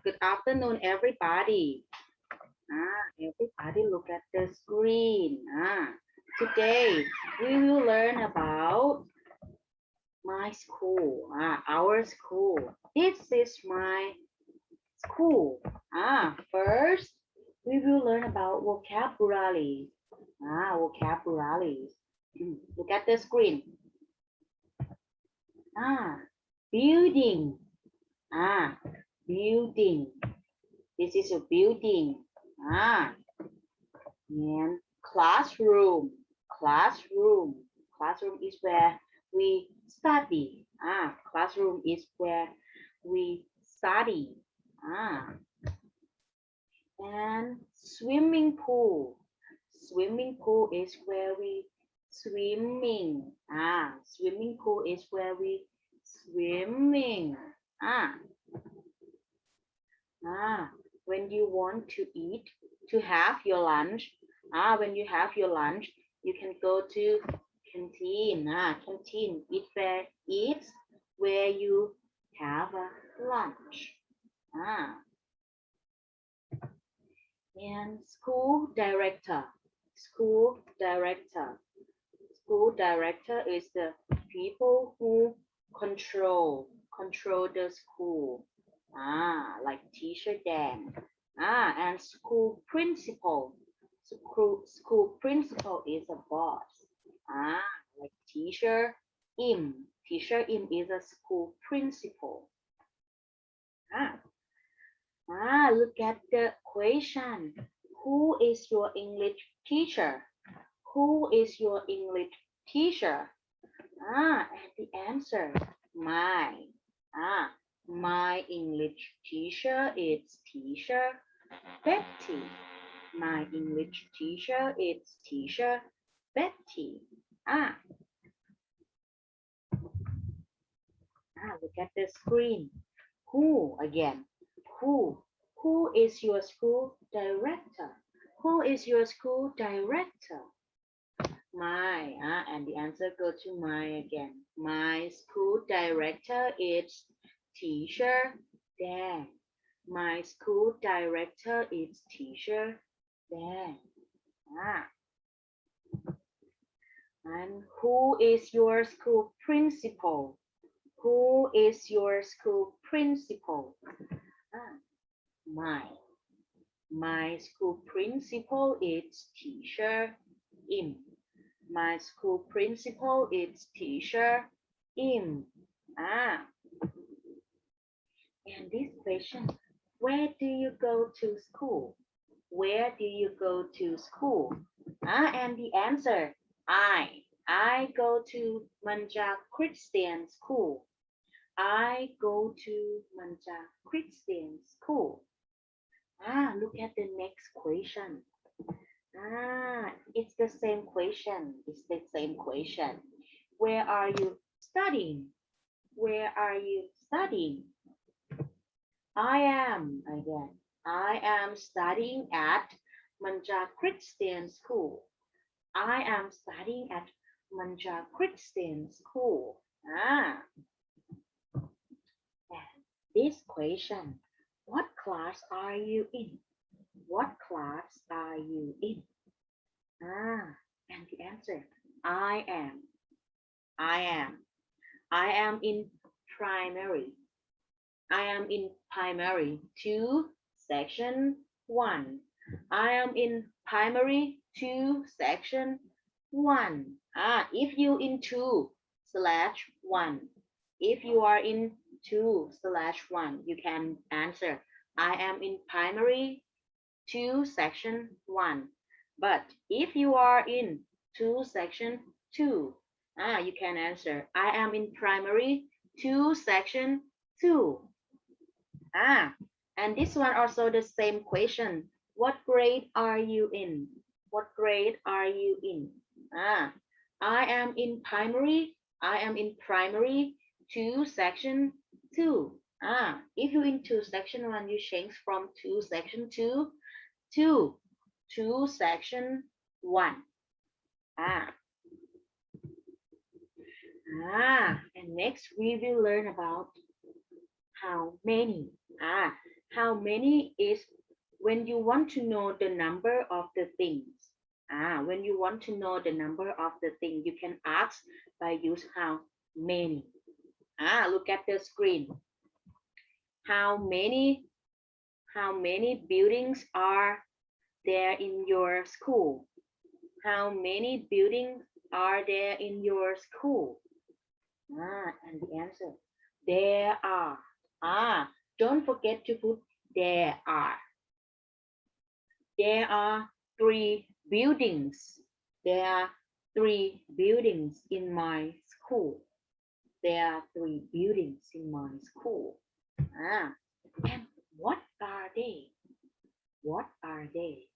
good afternoon, everybody. Everybody look at the screen. Today, we will learn about my school, our school. This is my school. First, we will learn about vocabulary. Vocabulary. Look at the screen. Building. Building. This is a building. And classroom. Classroom. Classroom is where we study. Classroom is where we study. And swimming pool. Swimming pool is where we swimming. Swimming pool is where we swimming. When you want to eat, to have your lunch, when you have your lunch, you can go to canteen. Canteen it's where you have a lunch. And school director. School director. School director is the people who control the school. Like teacher Dan. And school principal. School principal is a boss. Like teacher Im. Teacher Im is a school principal. Look at the question. Who is your English teacher? Who is your English teacher? And the answer, my. My English teacher is teacher Betty. My English teacher is teacher Betty. Look at the screen. Who again? Who is your school director? Who is your school director? My, and the answer go to my again. My school director is teacher Dan. My school director is teacher Dan. And who is your school principal? Who is your school principal? My school principal is teacher Im. My school principal is teacher Im. And this question, where do you go to school? Where do you go to school? And the answer, I go to Manja Christian School. I go to Manja Christian School. Look at the next question. It's the same question. It's the same question. Where are you studying? Where are you studying? I am studying at Manja Christian School. I am studying at Manja Christian School. And this question, what class are you in? What class are you in? And the answer, I am in primary. I am in primary 2, section 1. I am in primary 2, section 1. If you in 2/1, if you are in 2/1, you can answer, I am in primary 2, section 1. But if you are in 2, section 2, you can answer, I am in primary 2, section 2. And this one also the same question. What grade are you in? What grade are you in? I am in primary 2, section 2. If you in 2, section 1, you change from 2, section 2 to 2, section 1. And next we will learn about how many. How many is when you want to know the number of the things. When you want to know the number of the thing, you can ask by use how many. Look at the screen. How many buildings are there in your school? How many buildings are there in your school? And the answer, there are. Don't forget to put there are. There are 3 buildings. There are 3 buildings in my school. There are 3 buildings in my school. And what are they? What are they?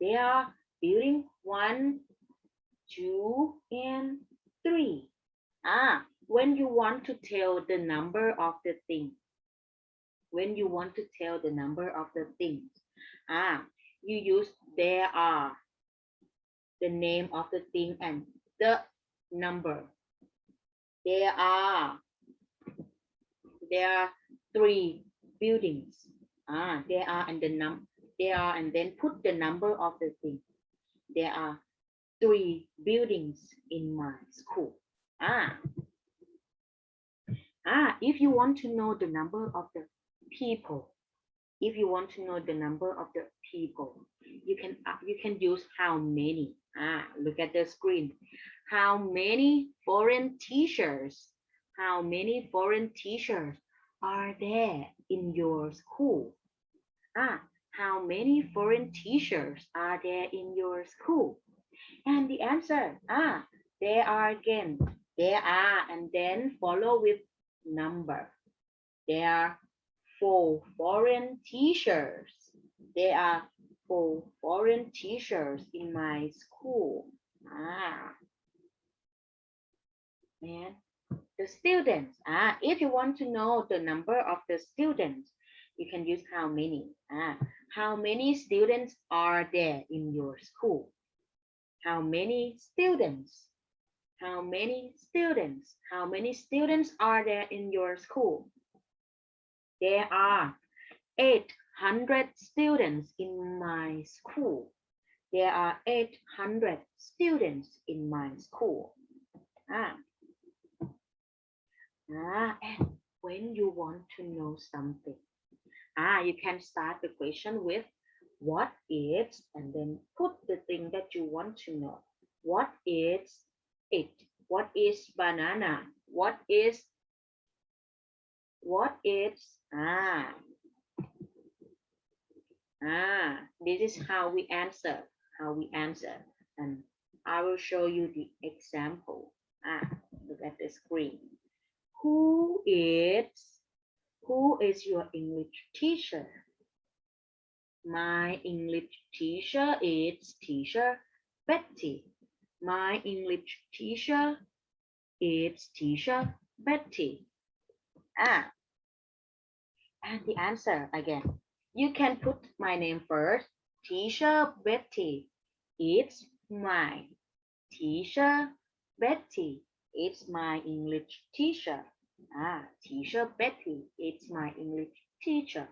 They are building 1, 2, and 3. When you want to tell the number of the thing, when you want to tell the number of the things, you use there are, the name of the thing and the number. There are 3 buildings. There are and there are and then put the number of the thing. There are 3 buildings in my school. If you want to know the number of the people, if you want to know the number of the people, you can use how many. Look at the screen. How many foreign teachers? How many foreign teachers are there in your school? How many foreign teachers are there in your school? And the answer, there are again. There are and then follow with number. There are 4 foreign teachers. There are 4 foreign teachers in my school. And the students. If you want to know the number of the students, you can use how many. How many students are there in your school? How many students? How many students? How many students are there in your school? There are 800 students in my school. There are 800 students in my school. And when you want to know something, you can start the question with what is, and then put the thing that you want to know. What is it? What is banana? What is this is how we answer. And I will show you the example. Look at the screen. Who is your English teacher? My English teacher is teacher Betty. My English teacher is teacher Betty. And the answer again. You can put my name first. Teacher Betty. It's my teacher Betty. It's my English teacher. Teacher Betty. It's my English teacher.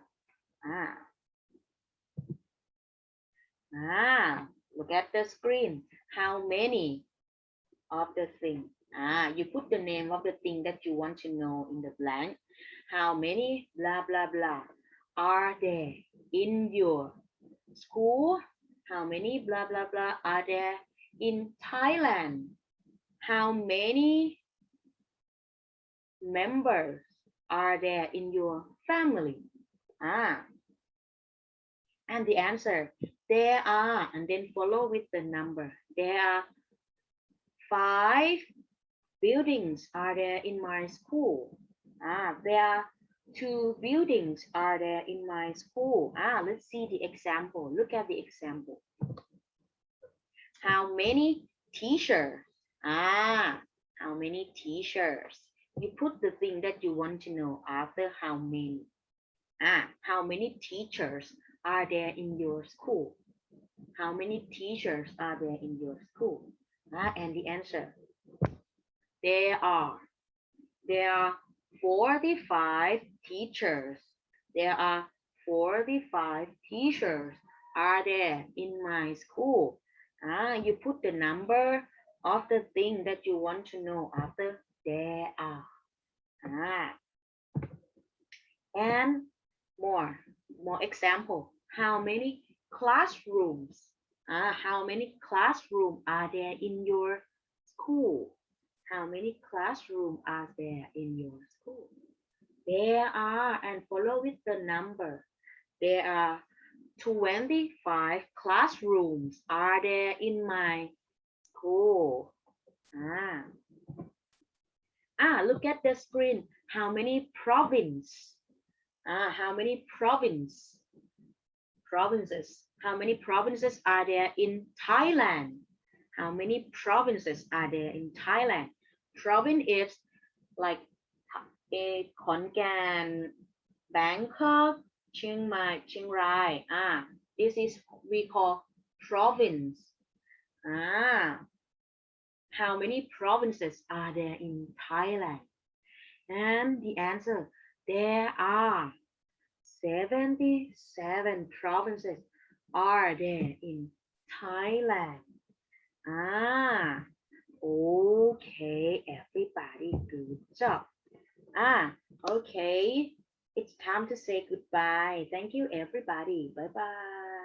Look at the screen. How many of the thing? You put the name of the thing that you want to know in the blank. How many blah blah blah are there in your school? How many blah blah blah are there in Thailand? How many members are there in your family? And the answer, there are, and then follow with the number. There are 5 buildings are there in my school. There are 2 buildings are there in my school. Let's see the example. Look at the example. How many teachers? How many teachers? You put the thing that you want to know after how many. How many teachers are there in your school? How many teachers are there in your school? And the answer, there are 45 teachers. There are 45 teachers are there in my school. You put the number of the thing that you want to know after there are. Ah, and more example. How many classrooms? How many classrooms are there in your school? How many classrooms are there in your school? There are, and follow with the number. There are 25 classrooms are there in my school. Ah, look at the screen. How many province? How many provinces? How many provinces are there in Thailand? How many provinces are there in Thailand? Province is like a Khon Bangkok, Chiang Mai, Chiang Rai. This is we call province. How many provinces are there in Thailand? And the answer, there are 77 provinces are there in Thailand. Okay, everybody, good job. Okay, it's time to say goodbye. Thank you, everybody. Bye bye.